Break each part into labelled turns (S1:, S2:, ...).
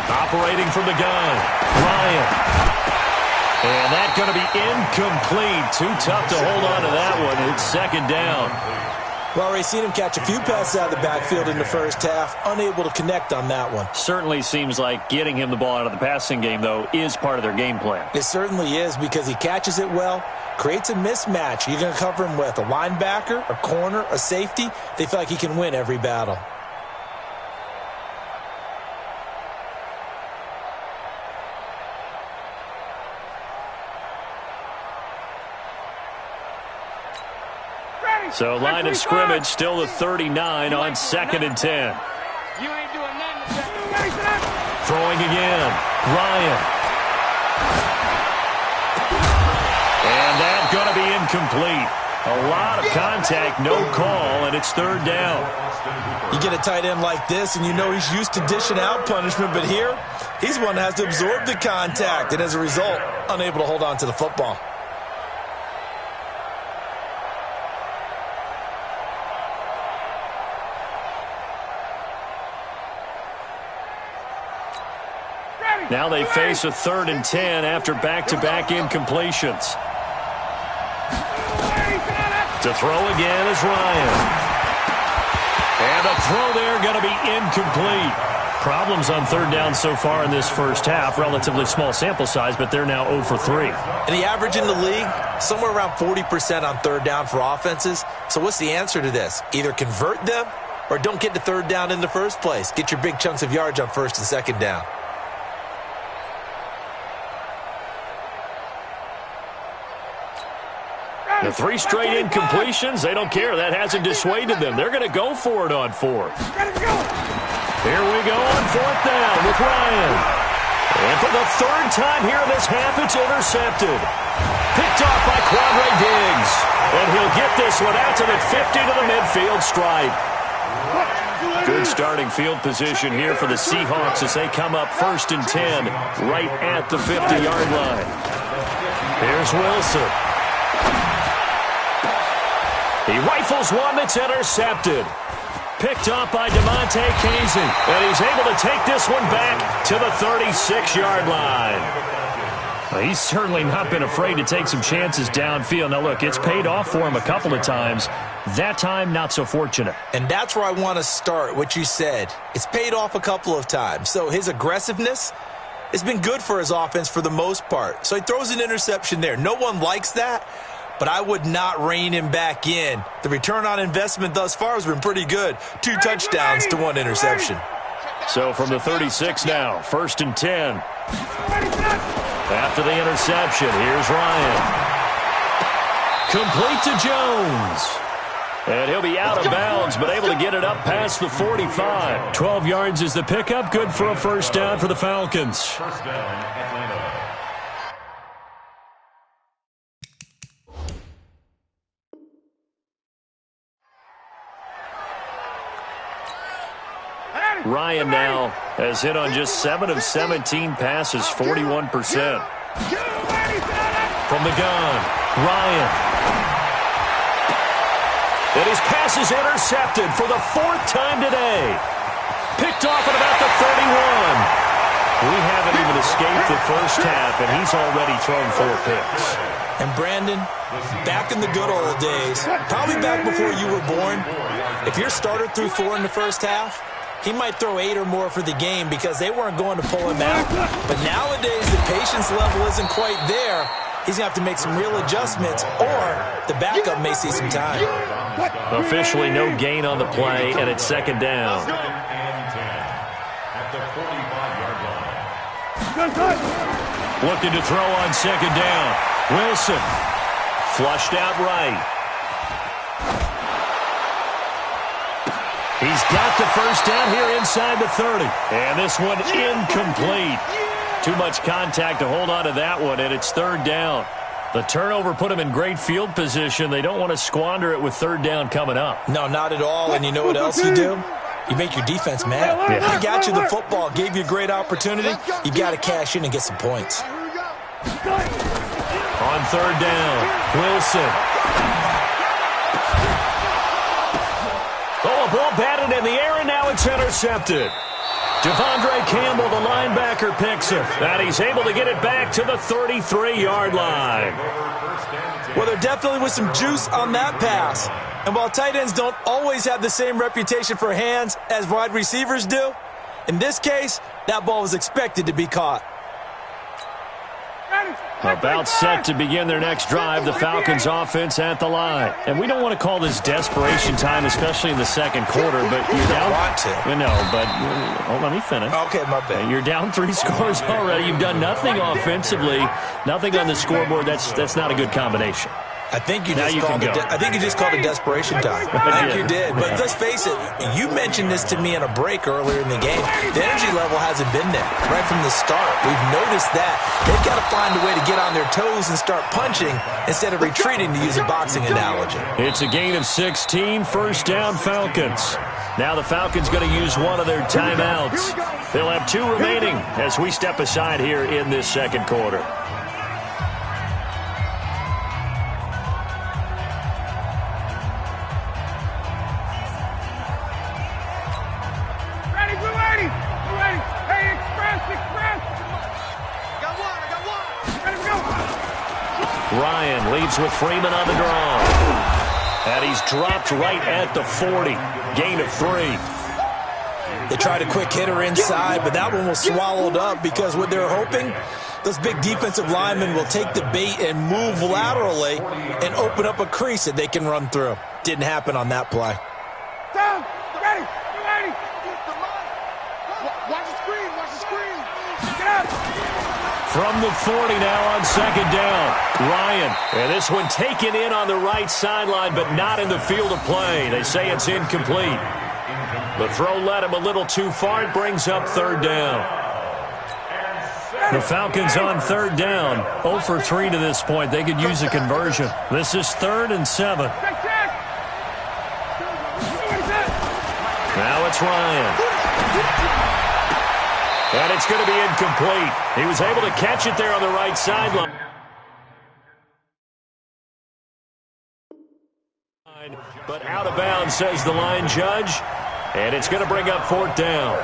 S1: Operating from the gun, Ryan. And that's going to be incomplete. Too tough to hold on to that one. It's second down.
S2: Well, we've seen him catch a few passes out of the backfield in the first half, unable to connect on that one.
S1: Certainly seems like getting him the ball out of the passing game, though, is part of their game plan.
S2: It certainly is, because he catches it well, creates a mismatch. You're going to cover him with a linebacker, a corner, a safety. They feel like he can win every battle.
S1: So line of scrimmage still the 39 on 2nd and 10. Throwing again, Ryan. And that's going to be incomplete. A lot of contact, no call, and it's 3rd down.
S2: You get a tight end like this, and you know he's used to dishing out punishment, but here, he's one that has to absorb the contact, and as a result, unable to hold on to the football.
S1: Now they face a 3rd and 10 after back-to-back incompletions. To throw again is Ryan. And the throw there going to be incomplete. Problems on 3rd down so far in this first half. Relatively small sample size, but they're now 0 for 3.
S2: And the average in the league, somewhere around 40% on 3rd down for offenses. So what's the answer to this? Either convert them or don't get to 3rd down in the first place. Get your big chunks of yards on 1st and 2nd down.
S1: The 3 straight incompletions, they don't care. That hasn't dissuaded them. They're going to go for it on 4th. Here we go on 4th down with Ryan. And for the 3rd time here in this half, it's intercepted. Picked off by Quandre Diggs. And he'll get this one out to the 50 to the midfield stripe. Good starting field position here for the Seahawks as they come up 1st and 10 right at the 50-yard line. Here's Wilson. He rifles one that's intercepted. Picked off by DeMonte Casey. And he's able to take this one back to the 36-yard line. Well, he's certainly not been afraid to take some chances downfield. Now, look, it's paid off for him a couple of times. That time, not so fortunate.
S2: And that's where I want to start, what you said. It's paid off a couple of times. So his aggressiveness has been good for his offense for the most part. So he throws an interception there. No one likes that, but I would not rein him back in. The return on investment thus far has been pretty good. 2 touchdowns to 1 interception.
S1: So from the 36 now, 1st and 10. After the interception, here's Ryan. Complete to Jones. And he'll be out of bounds, but able to get it up past the 45. 12 yards is the pickup. Good for a 1st down for the Falcons.
S3: First down, Atlanta.
S1: Ryan now has hit on just 7 of 17 passes, 41%. From the gun, Ryan. And his pass is intercepted for the 4th time today. Picked off at about the 31. We haven't even escaped the first half, and he's already thrown 4 picks.
S2: And Brandon, back in the good old days, probably back before you were born, if your starter threw 4 in the first half, he might throw 8 or more for the game because they weren't going to pull him out. But nowadays, the patience level isn't quite there. He's going to have to make some real adjustments, or the backup may see some time.
S1: Officially no gain on the play, and it's 2nd down. Looking to throw on 2nd down. Wilson. Flushed out right. He's got the 1st down here inside the 30. And this one incomplete. Too much contact to hold on to that one, and it's 3rd down. The turnover put him in great field position. They don't want to squander it with 3rd down coming up.
S2: No, not at all. And you know what else you do? You make your defense mad.
S1: Yeah.
S2: He got you the football, gave you a great opportunity. You got to cash in and get some points.
S1: On 3rd down, Wilson. Oh, a ball batted in It's intercepted. Devondre Campbell, the linebacker, picks it. And he's able to get it back to the 33-yard line.
S2: Well, there definitely was some juice on that pass. And while tight ends don't always have the same reputation for hands as wide receivers do, in this case, that ball was expected to be caught.
S1: About set to begin their next drive, the Falcons offense at the line. And we don't want to call this desperation time, especially in the second quarter, but you're down.
S2: Want to.
S1: No, but let me finish.
S2: Okay, my bad.
S1: You're down 3 scores already. You've done nothing offensively, nothing on the scoreboard. That's not a good combination.
S2: I think you just called it desperation time. I think you did. But let's face it, you mentioned this to me in a break earlier in the game. The energy level hasn't been there right from the start. We've noticed that. They've got to find a way to get on their toes and start punching instead of retreating, to use a boxing analogy.
S1: It's a gain of 16, first down Falcons. Now the Falcons going to use one of their timeouts. They'll have 2 remaining as we step aside here in this second quarter. Ryan leads with Freeman on the draw. And he's dropped right at the 40. Gain of 3.
S2: They tried a quick hitter inside, but that one was swallowed up because what they're hoping, those big defensive linemen will take the bait and move laterally and open up a crease that they can run through. Didn't happen on that play.
S3: Down. Ready. Ready. Watch the screen. Watch the screen. Get up.
S1: From the 40 now on second down. Ryan. And this one taken in on the right sideline, but not in the field of play. They say it's incomplete. The throw led him a little too far. It brings up third down. The Falcons on third down. 0 for 3 to this point. They could use a conversion. This is 3rd and 7. Now it's Ryan. And it's going to be incomplete. He was able to catch it there on the right sideline. But out of bounds, says the line judge. And it's going to bring up 4th down.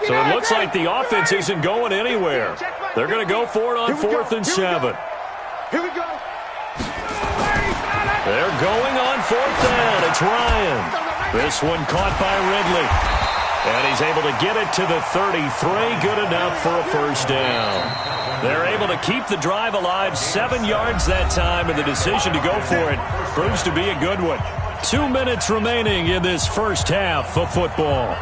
S1: So it looks like the offense isn't going anywhere. They're going to go for it on 4th and 7.
S3: Here we go.
S1: They're going on 4th down. It's Ryan. This one caught by Ridley. And he's able to get it to the 33. Good enough for a first down. They're able to keep the drive alive. 7 yards that time, and the decision to go for it proves to be a good one. 2 minutes remaining in this first half of football.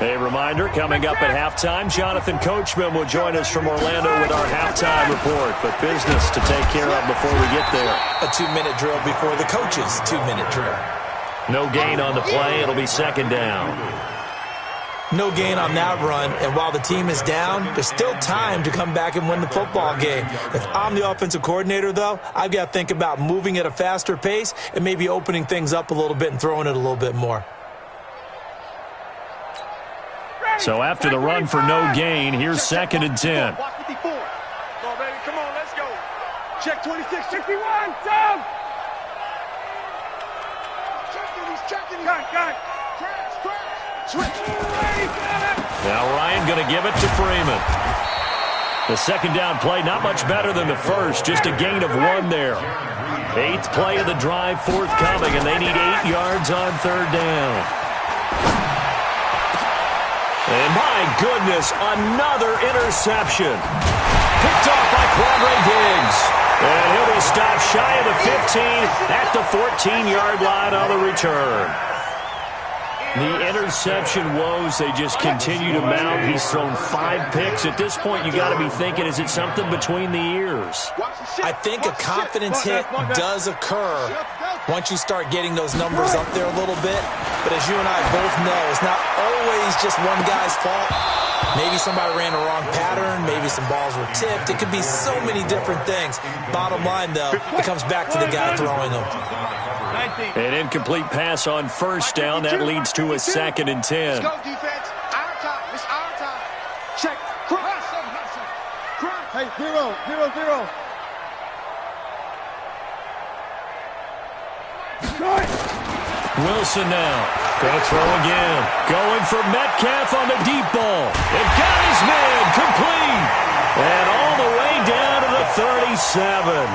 S1: A reminder, coming up at halftime, Jonathan Coachman will join us from Orlando with our halftime report. But business to take care of before we get there.
S2: A 2-minute drill before the coach's 2-minute drill.
S1: No gain on the play. It'll be second down.
S2: No gain on that run, and while the team is down, there's still time to come back and win the football game. If I'm the offensive coordinator, though, I've got to think about moving at a faster pace and maybe opening things up a little bit and throwing it a little bit more.
S1: So after the run for no gain, here's 2nd and 10.
S3: Block 54. Come on, baby. Come on, let's go. Check 26, 61. Down. He's checking. Cut. Switch.
S1: Now Ryan going to give it to Freeman. The second down play, not much better than the first. Just a gain of 1 there. 8th play of the drive forthcoming, and they need 8 yards on third down. And my goodness, another interception. Picked off by Quandre Diggs. And he'll be stopped shy of the 15 at the 14-yard line on the return. The interception woes, they just continue to mount. He's thrown 5 picks. At this point, you got to be thinking, is it something between the ears?
S2: I think a confidence hit does occur once you start getting those numbers up there a little bit. But as you and I both know, it's not always just one guy's fault. Maybe somebody ran the wrong pattern. Maybe some balls were tipped. It could be so many different things. Bottom line, though, it comes back to the guy throwing them.
S1: An incomplete pass on first down. That leads to a 2nd and 10.
S3: Let's go, defense. Our time. It's our time. Check. Cross. Hey, 0-0-0.
S1: Wilson now. Going to throw again. Going for Metcalf on the deep ball. It got his man complete. And all the way down to the 37.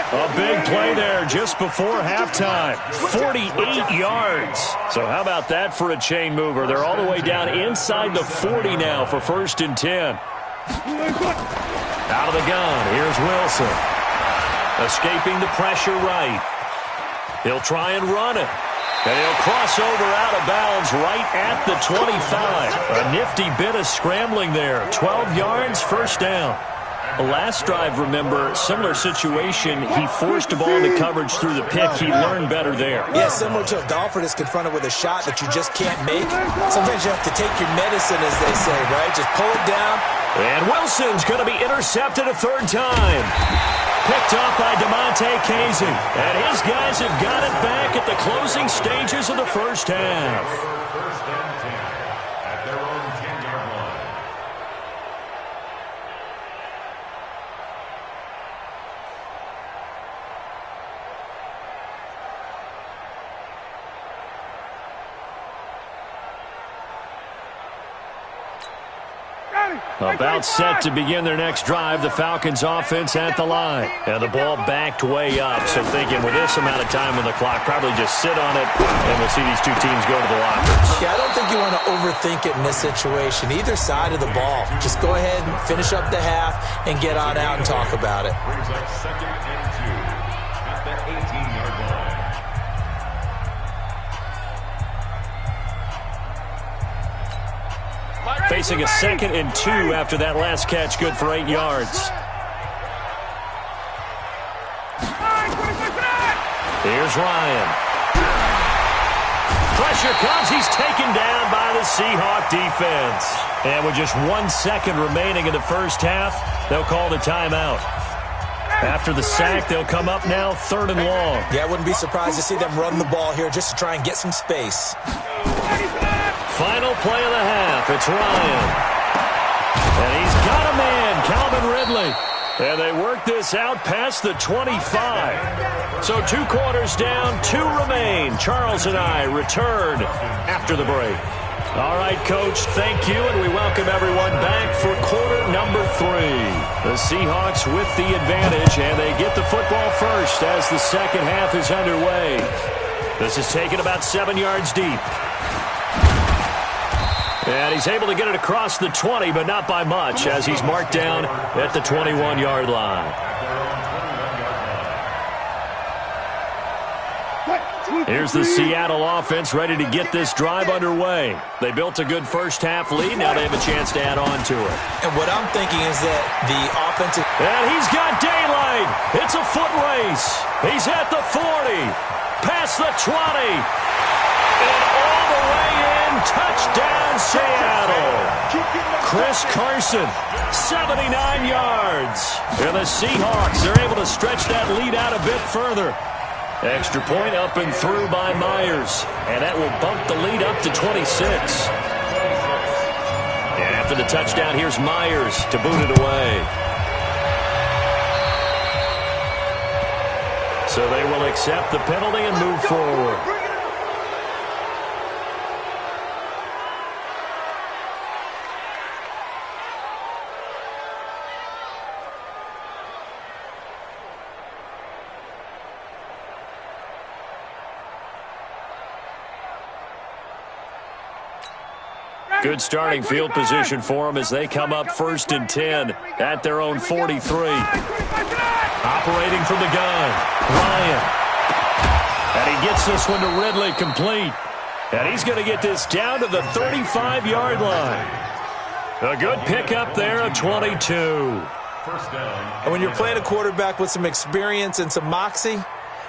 S1: A big play there just before halftime. 48 yards. So how about that for a chain mover? They're all the way down inside the 40 now for 1st and 10. Out of the gun. Here's Wilson. Escaping the pressure right. He'll try and run it. And he'll cross over out of bounds right at the 25. A nifty bit of scrambling there. 12 yards, 1st down. Last drive, remember, similar situation. He forced a ball into coverage through the pick. He learned better there.
S2: Yeah, similar to a golfer that's confronted with a shot that you just can't make. Sometimes you have to take your medicine, as they say, right? Just pull it down.
S1: And Wilson's going to be intercepted a 3rd time. Picked up by DeMonte Casey. And his guys have got it back at the closing stages of the 1st half. About set to begin their next drive. The Falcons offense at the line. And the ball backed way up. So thinking with this amount of time on the clock, probably just sit on it, and we'll see these two teams go to the lockers.
S2: Yeah, I don't think you want to overthink it in this situation. Either side of the ball. Just go ahead and finish up the half and get on out and talk about it.
S4: Brings up 2nd and 2 at the 18-yard line.
S1: Facing a 2nd and 2 after that last catch, good for 8 yards. Here's Ryan. Pressure comes. He's taken down by the Seahawk defense. And with just 1 second remaining in the 1st half, they'll call the timeout. After the sack, they'll come up now 3rd and long.
S2: Yeah, I wouldn't be surprised to see them run the ball here just to try and get some space.
S1: Final play of the half. It's Ryan. And he's got a man, Calvin Ridley. And they work this out past the 25. So 2 quarters down, 2 remain. Charles and I return after the break. All right, Coach, thank you, and we welcome everyone back for quarter number 3. The Seahawks with the advantage, and they get the football first as the 2nd half is underway. This is taken about 7 yards deep. And he's able to get it across the 20, but not by much, as he's marked down at the 21-yard line. Here's the Seattle offense ready to get this drive underway. They built a good 1st half lead. Now they have a chance to add on to it.
S2: And what I'm thinking is that the offensive...
S1: And he's got daylight. It's a foot race. He's at the 40, past the 20, and all the way in. Touchdown, Seattle. Chris Carson, 79 yards. And the Seahawks are able to stretch that lead out a bit further. Extra point up and through by Myers. And that will bump the lead up to 26. And after the touchdown, here's Myers to boot it away. So they will accept the penalty and move forward. Good starting field position for them as they come up 1st and 10 at their own 43. Operating from the gun, Ryan. And he gets this one to Ridley complete. And he's going to get this down to the 35-yard line. A good pickup there of 22.
S2: And when you're playing a quarterback with some experience and some moxie,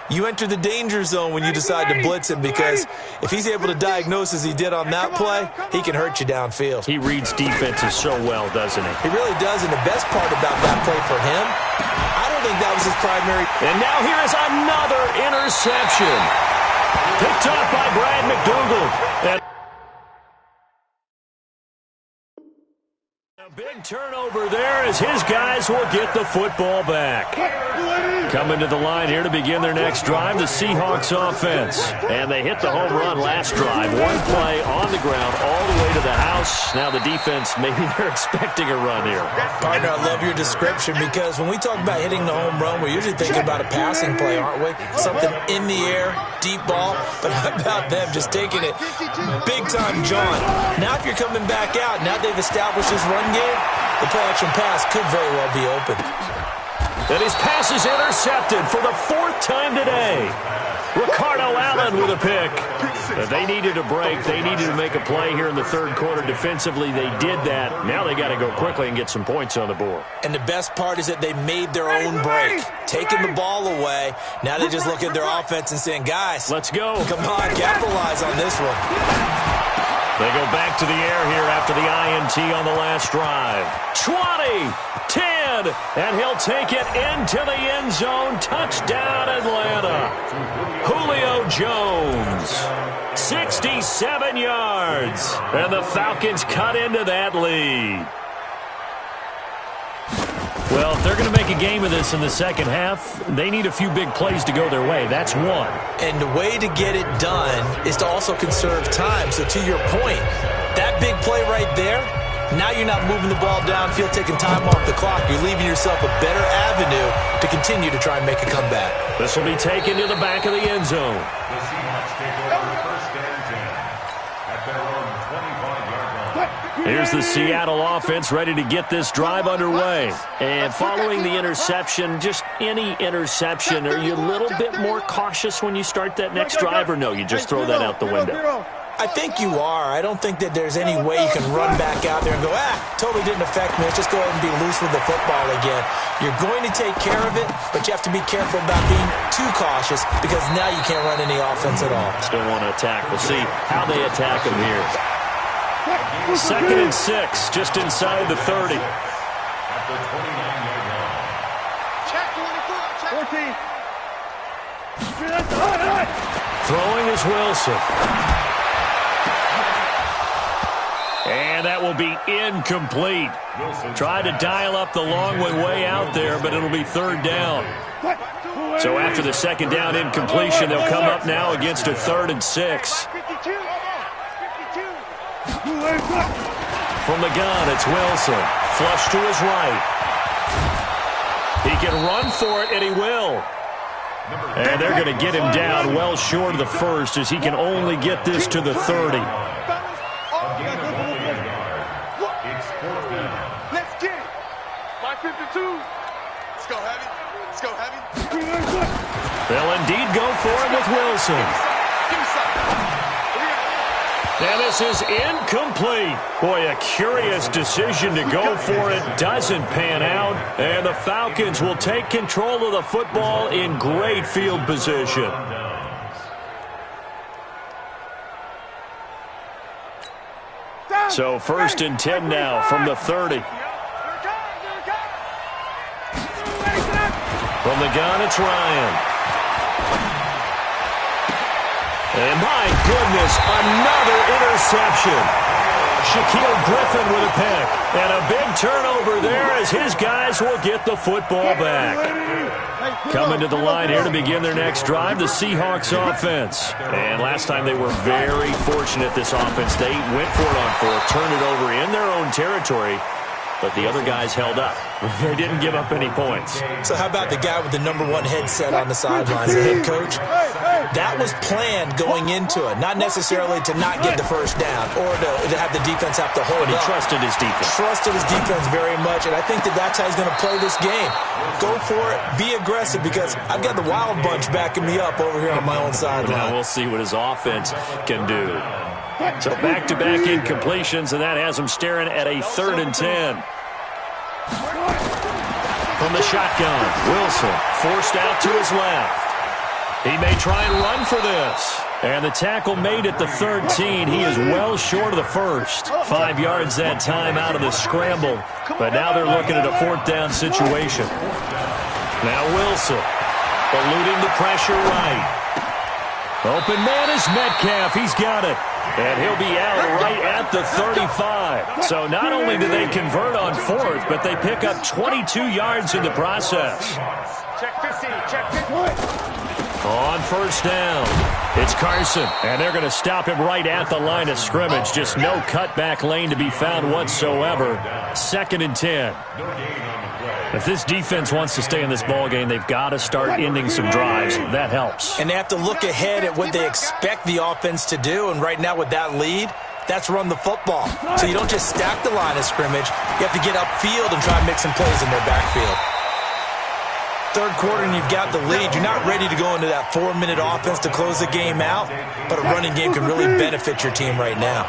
S2: You enter the danger zone when you decide to blitz him, because if he's able to diagnose as he did on that play, he can hurt you downfield.
S1: He reads defenses so well, doesn't he?
S2: He really does, and the best part about that play for him, I don't think that was his primary.
S1: And now here is another interception. Picked up by Brad McDougal. And a big turnover there as his guys will get the football back. Coming to the line here to begin their next drive, the Seahawks offense. And they hit the home run last drive. One play on the ground all the way to the house. Now the defense, maybe they're expecting a run here.
S2: Partner, I love your description, because when we talk about hitting the home run, we're usually thinking about a passing play, aren't we? Something in the air, deep ball. But how about them just taking it big-time, John? Now if you're coming back out, now they've established this run game, the play-action pass could very well be open.
S1: And his pass is intercepted for the fourth time today. Ricardo Allen with a pick. They needed a break. They needed to make a play here in the third quarter defensively. They did that. Now they got to go quickly and get some points on the board.
S2: And the best part is that they made their own break, taking the ball away. Now they just look at their offense and saying, guys,
S1: let's go.
S2: Come on, capitalize on this one.
S1: They go back to the air here after the INT on the last drive. 20, 10, and he'll take it into the end zone. Touchdown, Atlanta. Julio Jones, 67 yards, and the Falcons cut into that lead. Well, if they're going to make a game of this in the second half, they need a few big plays to go their way. That's one.
S2: And the way to get it done is to also conserve time. So to your point, that big play right there, now you're not moving the ball downfield, taking time off the clock. You're leaving yourself a better avenue to continue to try and make a comeback.
S1: This will be taken to the back of the end zone.
S4: The Seahawks take over first and 10 at their own 25-yard line.
S1: Here's the Seattle offense ready to get this drive underway. And following the interception, just any interception, are you a little bit more cautious when you start that next drive, or no, you just throw that out the window?
S2: I think you are. I don't think that there's any way you can run back out there and go, totally didn't affect me. Let's just go ahead and be loose with the football again. You're going to take care of it, but you have to be careful about being too cautious, because now you can't run any offense at all.
S1: Still want to attack. We'll see how they attack him here. 2nd and 6, just inside the 30.
S4: At the 29-yard line.
S3: Check 14.
S1: Throwing is Wilson. And that will be incomplete. Tried to dial up the long one way out there, but it'll be third down. So after the second down incompletion, they'll come up now against a 3rd and 6. From the gun, it's Wilson. Flush to his right. He can run for it, and he will. And they're going to get him down well short of the first, as he can only get this to the 30.
S3: Let's get it. 552. Let's go heavy. Let's go heavy.
S1: They'll indeed go for it with Wilson.
S3: Give me something.
S1: And this is incomplete. Boy, a curious decision to go for it. Doesn't pan out. And the Falcons will take control of the football in great field position. So 1st and 10 now from the 30. From the gun, it's Ryan. And my goodness, another interception. Shaquille Griffin with a pick. And a big turnover there as his guys will get the football back. Coming to the line here to begin their next drive, the Seahawks offense. And last time they were very fortunate, this offense. They went for it on 4th, turned it over in their own territory, but the other guys held up. They didn't give up any points.
S2: So how about the guy with the #1 headset on the sidelines, the head coach? That was planned going into it, not necessarily to not get the first down or to have the defense have to hold
S1: But he
S2: up.
S1: trusted his defense.
S2: Trusted his defense very much, and I think that that's how he's going to play this game. Go for it, be aggressive, because I've got the Wild Bunch backing me up over here on my own sideline.
S1: Now we'll see what his offense can do. So back-to-back incompletions, and that has him staring at a 3rd and 10. From the shotgun, Wilson forced out to his left. He may try and run for this. And the tackle made at the 13. He is well short of the first. 5 yards that time out of the scramble. But now they're looking at a 4th down situation. Now Wilson, eluding the pressure right. Open man is Metcalf. He's got it. And he'll be out right at the 35. So not only do they convert on 4th, but they pick up 22 yards in the process.
S3: Check 50, check 50.
S1: On 1st down, it's Carson, and they're going to stop him right at the line of scrimmage. Just no cutback lane to be found whatsoever. 2nd and 10. If this defense wants to stay in this ballgame, they've got to start ending some drives. That helps.
S2: And they have to look ahead at what they expect the offense to do, and right now with that lead, that's run the football. So you don't just stack the line of scrimmage. You have to get upfield and try and make some plays in their backfield. 3rd quarter and you've got the lead. You're not ready to go into that 4-minute offense to close the game out, but a running game can really benefit your team right now.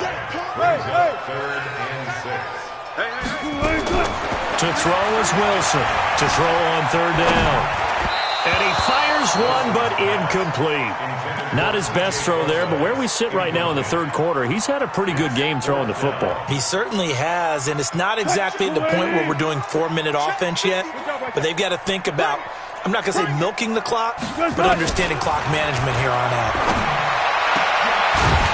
S1: To throw is Wilson. To throw on 3rd down. And he fires one, but incomplete. Not his best throw there, but where we sit right now in the 3rd quarter, he's had a pretty good game throwing the football.
S2: He certainly has, and it's not exactly at the point where we're doing 4-minute offense yet, but they've got to think about, I'm not going to say milking the clock, but understanding clock management here on out.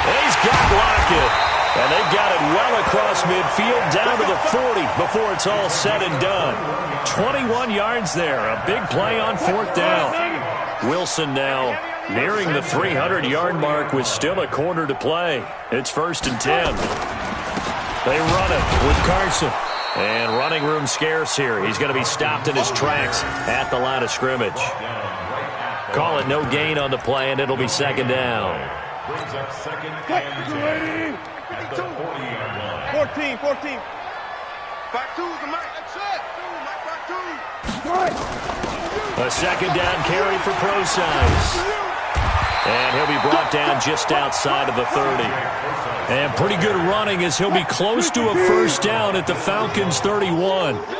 S1: He's got Lockett. And they've got it well across midfield down to the 40 before it's all said and done. 21 yards there. A big play on 4th down. Wilson now nearing the 300-yard mark with still a quarter to play. It's 1st and 10. They run it with Carson. And running room scarce here. He's going to be stopped in his tracks at the line of scrimmage. Call it no gain on the play, and it'll be 2nd down.
S4: Brings up 2nd and 10. At the 40-yard line.
S3: 14. Back 2 the Mike. That's it. Back 2.
S1: A 2nd down carry for Procise. And he'll be brought down just outside of the 30. And pretty good running as he'll be close to a 1st down at the Falcons' 31.
S4: Brings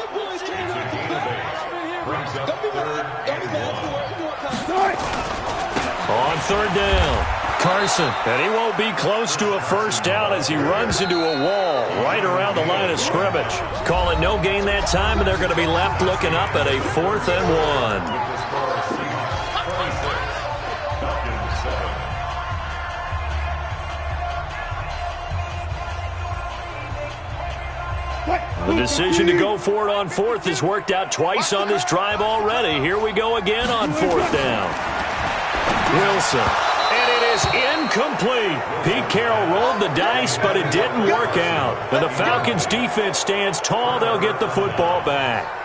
S4: up 3rd and 1.
S1: On 3rd down. Carson, and he won't be close to a 1st down as he runs into a wall right around the line of scrimmage. Call it no gain that time, and they're going to be left looking up at a 4th and 1. The decision to go for it on 4th has worked out twice on this drive already. Here we go again on 4th down. Wilson. And it is incomplete. Pete Carroll rolled the dice, but it didn't work out. And the Falcons' defense stands tall. They'll get the football back.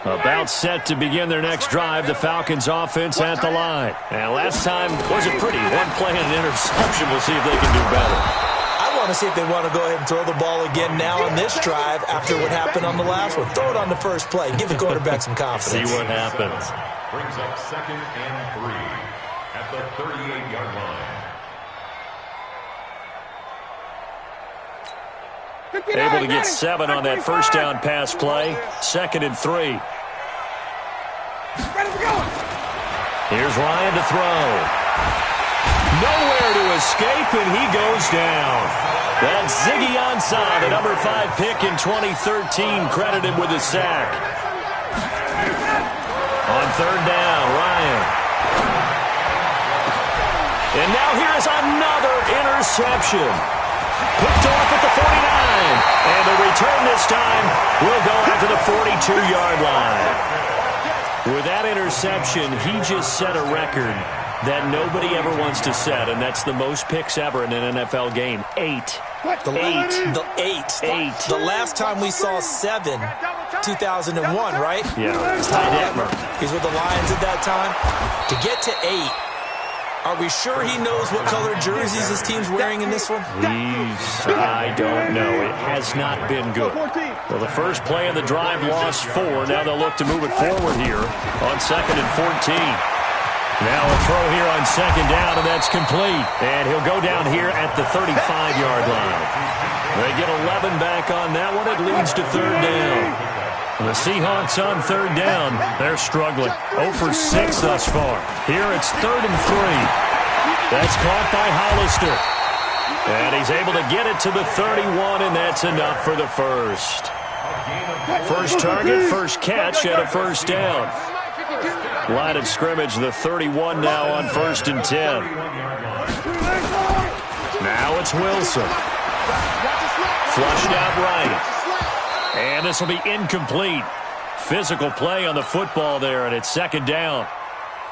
S1: About set to begin their next drive, the Falcons offense at the line. And last time wasn't pretty. One play and an interception. We'll see if they can do better.
S2: I want to see if they want to go ahead and throw the ball again now on this drive after what happened on the last one. Throw it on the first play. Give the quarterback some confidence.
S1: See what happens.
S4: Brings up 2nd and 3 at the 38-yard line.
S1: Able to get 7 on that 1st down pass play. 2nd and 3. Here's Ryan to throw. Nowhere to escape, and he goes down. That's Ziggy Ansah, the number 5 pick in 2013, credited with a sack. On 3rd down, Ryan. And now here is another interception. Picked off at the 49. And the return this time will go out to the 42-yard line. With that interception, he just set a record that nobody ever wants to set, and that's the most picks ever in an NFL game. 8.
S2: The eight. The last time we saw 7, 2001, right?
S1: Yeah, it's Ty Detmer.
S2: He's with the Lions at that time. To get to 8 Are we sure he knows what color jerseys his team's wearing in this one?
S1: I don't know. It has not been good. Well, the first play of the drive lost 4. Now they'll look to move it forward here on 2nd and 14. Now a throw here on 2nd down, and that's complete. And he'll go down here at the 35-yard line. They get 11 back on that one. It leads to 3rd down. The Seahawks on 3rd down. They're struggling. 0 for 6 thus far. Here it's 3rd and 3. That's caught by Hollister. And he's able to get it to the 31, and that's enough for the first. First target, first catch, and a 1st down. Line of scrimmage, the 31 now on 1st and 10. Now it's Wilson. Flushed out right. And this will be incomplete. Physical play on the football there, and it's 2nd down.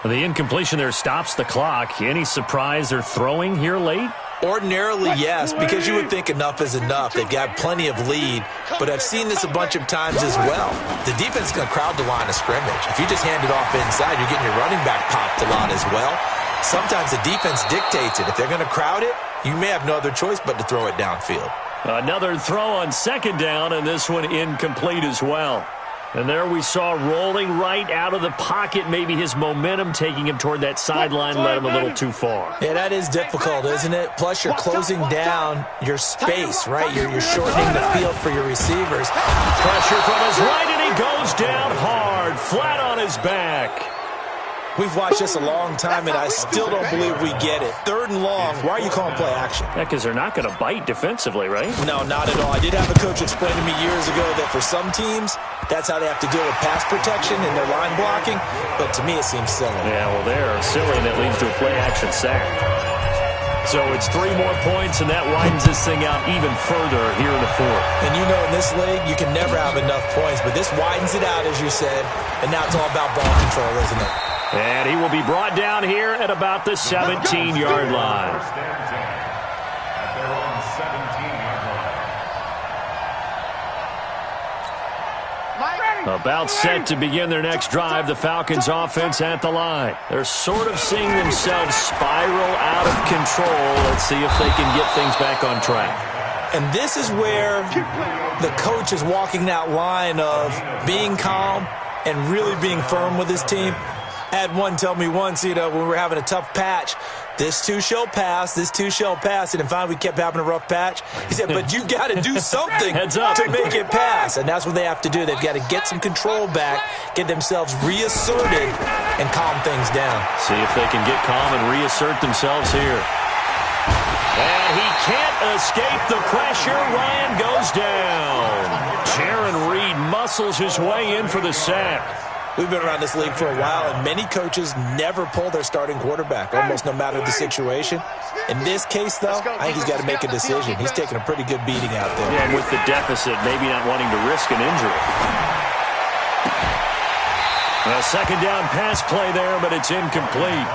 S1: The incompletion there stops the clock. Any surprise they're throwing here late?
S2: Ordinarily, yes, because you would think enough is enough. They've got plenty of lead, but I've seen this a bunch of times as well. The defense is going to crowd the line of scrimmage. If you just hand it off inside, you're getting your running back popped a lot as well. Sometimes the defense dictates it. If they're going to crowd it, you may have no other choice but to throw it downfield.
S1: Another throw on 2nd down, and this one incomplete as well. And there we saw rolling right out of the pocket. Maybe his momentum taking him toward that sideline led him a little too far.
S2: Yeah, that is difficult, isn't it? Plus, you're closing down your space, right? You're shortening the field for your receivers.
S1: Pressure from his right, and he goes down hard, flat on his back.
S2: We've watched this a long time, and I still don't believe we get it. 3rd and long. Why are you calling play action?
S1: Yeah, because they're not going to bite defensively, right?
S2: No, not at all. I did have a coach explain to me years ago that for some teams, that's how they have to deal with pass protection and their line blocking. But to me, it seems silly.
S1: Yeah, well, they're silly, and that leads to a play action sack. So it's 3 more points, and that widens this thing out even further here in the 4th.
S2: And you know, in this league, you can never have enough points, but this widens it out, as you said, and now it's all about ball control, isn't it?
S1: And he will be brought down here at about the 17-yard line.
S4: At their own 17-yard line.
S1: About set to begin their next drive, the Falcons offense at the line. They're sort of seeing themselves spiral out of control. Let's see if they can get things back on track.
S2: And this is where the coach is walking that line of being calm and really being firm with his team. I had one tell me once, when we were having a tough patch, this too shall pass, this too shall pass. And finally we kept having a rough patch. He said, but you got to do something to make it pass. And that's what they have to do. They've got to get some control back, get themselves reasserted, and calm things down.
S1: See if they can get calm and reassert themselves here. And he can't escape the pressure. Ryan goes down. Jaron Reed muscles his way in for the sack.
S2: We've been around this league for a while, and many coaches never pull their starting quarterback, almost no matter the situation. In this case, though, I think he's got to make a decision. He's taking a pretty good beating out there.
S1: Yeah, and with the deficit, maybe not wanting to risk an injury. A 2nd down pass play there, but it's incomplete.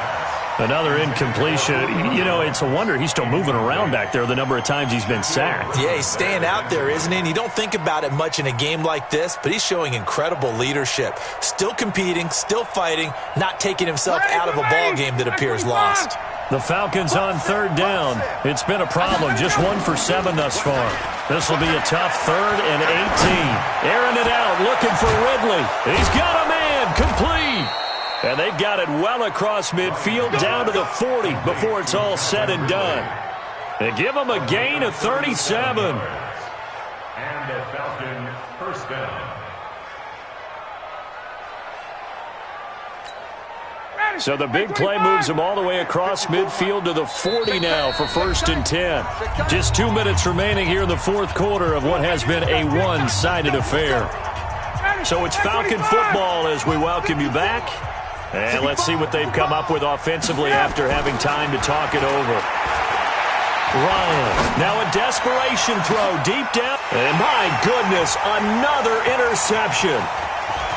S1: Another incompletion. It's a wonder he's still moving around back there the number of times he's been sacked.
S2: Yeah, he's staying out there, isn't he? And you don't think about it much in a game like this, but he's showing incredible leadership. Still competing, still fighting, not taking himself out of a ball game that appears lost.
S1: The Falcons on 3rd down. It's been a problem. Just 1 for 7 thus far. This will be a tough 3rd and 18. Airing it out, looking for Ridley. He's got a man, complete. And they've got it well across midfield down to the 40 before it's all said and done. They give them a gain of 37.
S4: And a Falcon 1st down.
S1: So the big play moves them all the way across midfield to the 40 now for 1st and 10. Just 2 minutes remaining here in the 4th quarter of what has been a one-sided affair. So it's Falcon football as we welcome you back. And let's see what they've come up with offensively after having time to talk it over. Ryan, now a desperation throw deep down. And my goodness, another interception.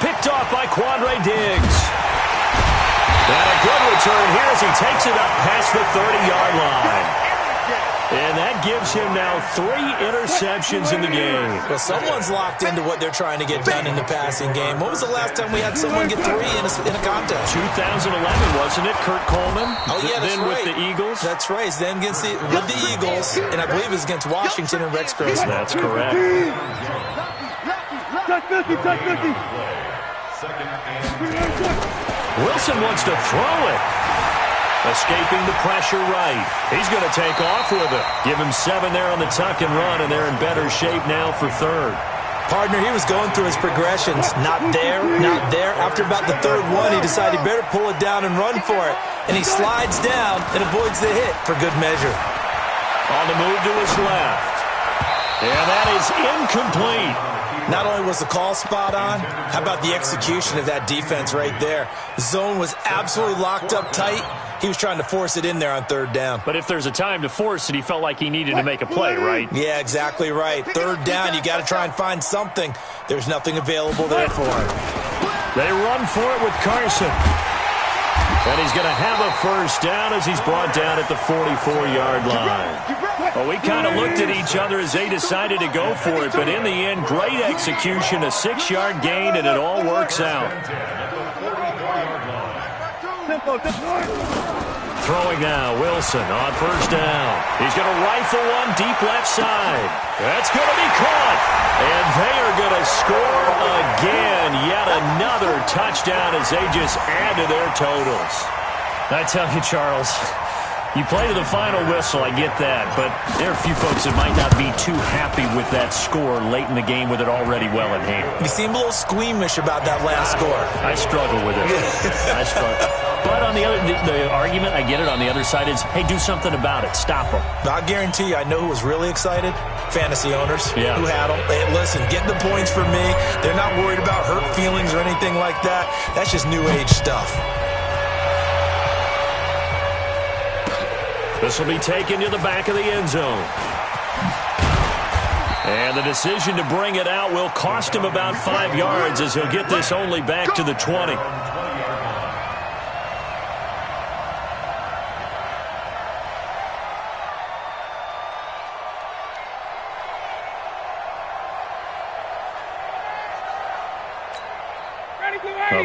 S1: Picked off by Quandre Diggs. And a good return here as he takes it up past the 30-yard line. And that gives him now 3 interceptions in the game.
S2: Well, someone's locked into what they're trying to get done in the passing game. When was the last time we had someone get 3 in a contest?
S1: 2011, wasn't it, Kurt Coleman?
S2: Oh, yeah, that's
S1: then
S2: right.
S1: with the Eagles?
S2: That's right. Then with the Eagles, and I believe it was against Washington and Rex Grossman.
S1: That's correct. Wilson wants to throw it. Escaping the pressure right. He's going to take off with it. Give him 7 there on the tuck and run, and they're in better shape now for 3rd.
S2: Partner, he was going through his progressions. Not there, not there. After about the 3rd one, he decided he better pull it down and run for it. And he slides down and avoids the hit for good measure.
S1: On the move to his left. And that is incomplete.
S2: Not only was the call spot on, how about the execution of that defense right there? The zone was absolutely locked up tight. He was trying to force it in there on 3rd down.
S1: But if there's a time to force it, he felt like he needed to make a play, right?
S2: Yeah, exactly right. 3rd down, you got to try and find something. There's nothing available there for him.
S1: They run for it with Carson. And he's going to have a 1st down as he's brought down at the 44-yard line. Well, we kind of looked at each other as they decided to go for it, but in the end, great execution, a 6-yard gain, and it all works out. Throwing now, Wilson on 1st down. He's going to rifle one deep left side. That's going to be caught. And they are going to score again. Yet another touchdown as they just add to their totals. I tell you, Charles, you play to the final whistle, I get that, but there are a few folks that might not be too happy with that score late in the game with it already well in hand.
S2: You seem a little squeamish about that last score.
S1: I struggle with it. I struggle. But on the other, the argument, I get it, on the other side is, hey, do something about it. Stop them.
S2: I guarantee you, I know who was really excited. Fantasy owners who had them. Hey, listen, get the points for me. They're not worried about hurt feelings or anything like that. That's just new age stuff.
S1: This will be taken to the back of the end zone. And the decision to bring it out will cost him about 5 yards as he'll get this only back to the 20.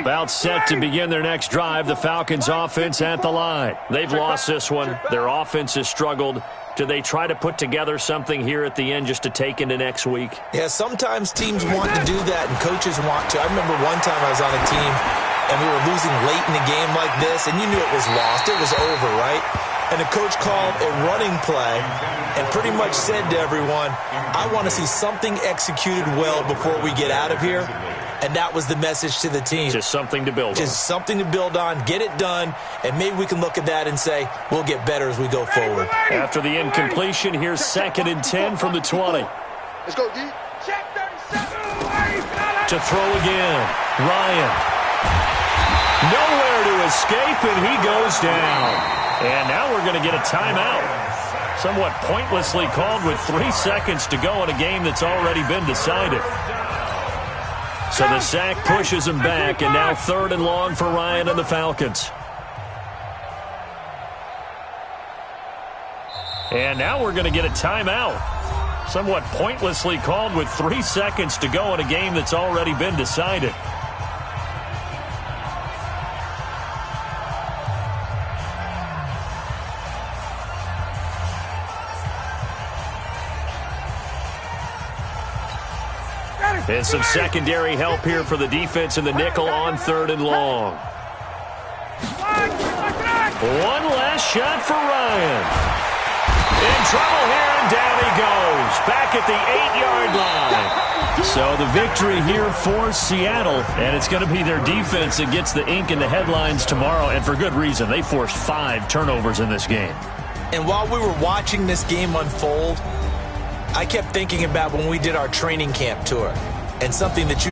S1: About set to begin their next drive, the Falcons offense at the line. They've lost this one. Their offense has struggled. Do they try to put together something here at the end just to take into next week?
S2: Yeah, sometimes teams want to do that and coaches want to. I remember one time I was on a team and we were losing late in the game like this, and you knew it was lost. It was over, right? And the coach called a running play and pretty much said to everyone, I want to see something executed well before we get out of here. And that was the message to the team.
S1: Just something to build on.
S2: Just something to build on, get it done, and maybe we can look at that and say, we'll get better as we go forward.
S1: After the incompletion, here's 2nd and 10 from the 20.
S3: Let's go, D. Check 37.
S1: To throw again. Ryan. Nowhere to escape, and he goes down. And now we're going to get a timeout. Somewhat pointlessly called with 3 seconds to go in a game that's already been decided. So the sack pushes him back, and now 3rd and long for Ryan and the Falcons. And now we're going to get a timeout. Somewhat pointlessly called with 3 seconds to go in a game that's already been decided. And some secondary help here for the defense in the nickel on 3rd and long. One last shot for Ryan. In trouble here, and down he goes. Back at the 8-yard line. So the victory here for Seattle, and it's going to be their defense that gets the ink in the headlines tomorrow, and for good reason. They forced 5 turnovers in this game.
S2: And while we were watching this game unfold, I kept thinking about when we did our training camp tour, and something that you